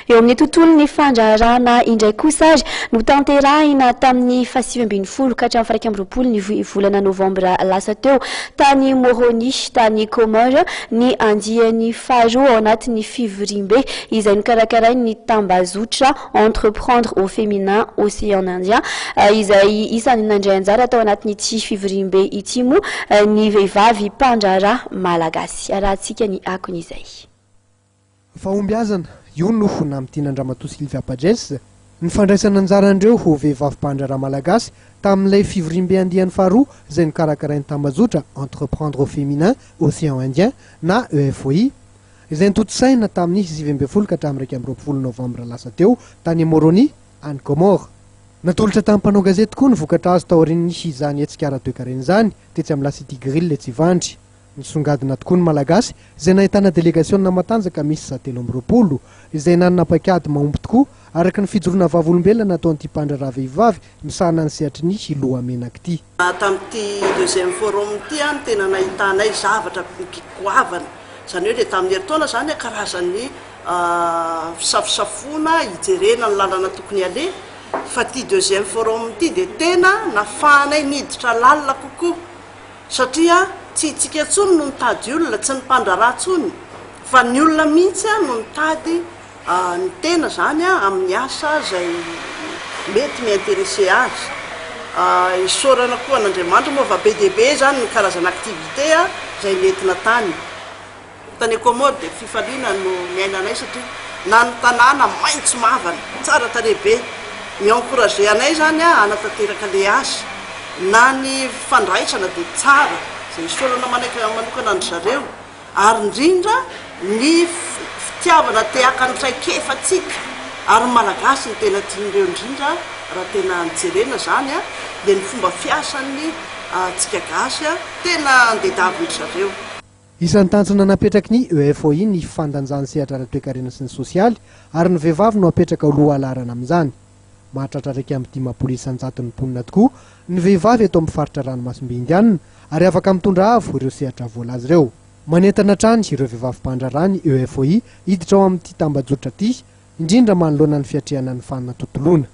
eo amin'ny tontolon'ny fandrarana indray kosa azy no tanterahina tamin'ny fahasivy folo ka hatramin'ny faraika amby roapolo ny volana novambra lasa teo tany Moroni tany Comore ny andiany faharoa ao anatin'ny fivorimbe izay nokarakarainy tambazotra entreprendre au féminin océan Indien izay isany nandray anjara atao anatin'ity fivorimbe ity moa ny vehivavy mpandrara malagasy arahantsika ny akon'izay fahombiazana io no namitiana Andramatoa Sylvia Padres ny fandraisana anjarandreo ho vehivavy mpandrara malagasy tamin'ilay fivorimbe andiany faharoa izay nikarakarainy tambazotra entreprendre au féminin océan Indien na EFOI izay nitotosaina tamin'ny 7 ka hatramin'ny 20 novambra lasa teo tany Moroni any Comore natolotra tamin'ny mpanao gazety koa ny vokatra azo taorian'ny izany etsikara toekareny izany tetsy amin'ny lasity grille Tsivandry nisongadina tokoa ny malagasy izay nahitana délégation matanjaka misy 720 izay nanapa-kiady mahomby tokoa araka ny fijoroana vavolombelona nataon'ity mpandrara vehivavy misahana ny sehatry ny loha menaka ity tamin'ity deuxième forum ity any tena nahitanay zavatra goavana zany hoe le tamin'ny herintaona zany karazan'ny fisafosafona hijerena ny lalana tokony aleha fa ty deuxième forum ity dia tena nafahanay niditra lalina kokoa satria tsy itsika ntsony no nitady olona tsy ny mpandrara ntsony fa ny olona mihitsy no nitady ny tena zany amin'ny asa zay mety miintéressé azy isorana koa n'Andriamanitra moa fa be dia be zany ny karazana activité zay nentina tany tany Comore dia fifaliana no miainanay satria na ny tanàna maitso mavana tsara tarehibe mi-encouragé anay zany anatanteraka le asa na ny fandraisana dia tsara zay isorana manokana ny zareo ary indrindra ny fitiavana teaka ny traikefatsika ary malagasy ny tena tian'ireo indrindra raha tena nijerena zany dia ny fomba fiasan'ny tsika gasy tena andedaviny zareo isan'ny tanjona napetraky ny EFOI ny fandanjany sehatra ara-toekarena sy ny sosialy ary ny vehivavy no apetraka aloha alarana amin'izany mahatratra raiky amin'ny 10 isan-jaton'ny mponina tokoa ny vehivavy eto amin'ny faritra ranomasimbe indianina ary afaka mitondra avo ireo sehatra voalazy ireo manentana trany ireo vehivavy mpandrarany EFOI hiditra ao amin'ity tambajotra ity indrindra manoloana ny fiatrehana ny fanina tontolona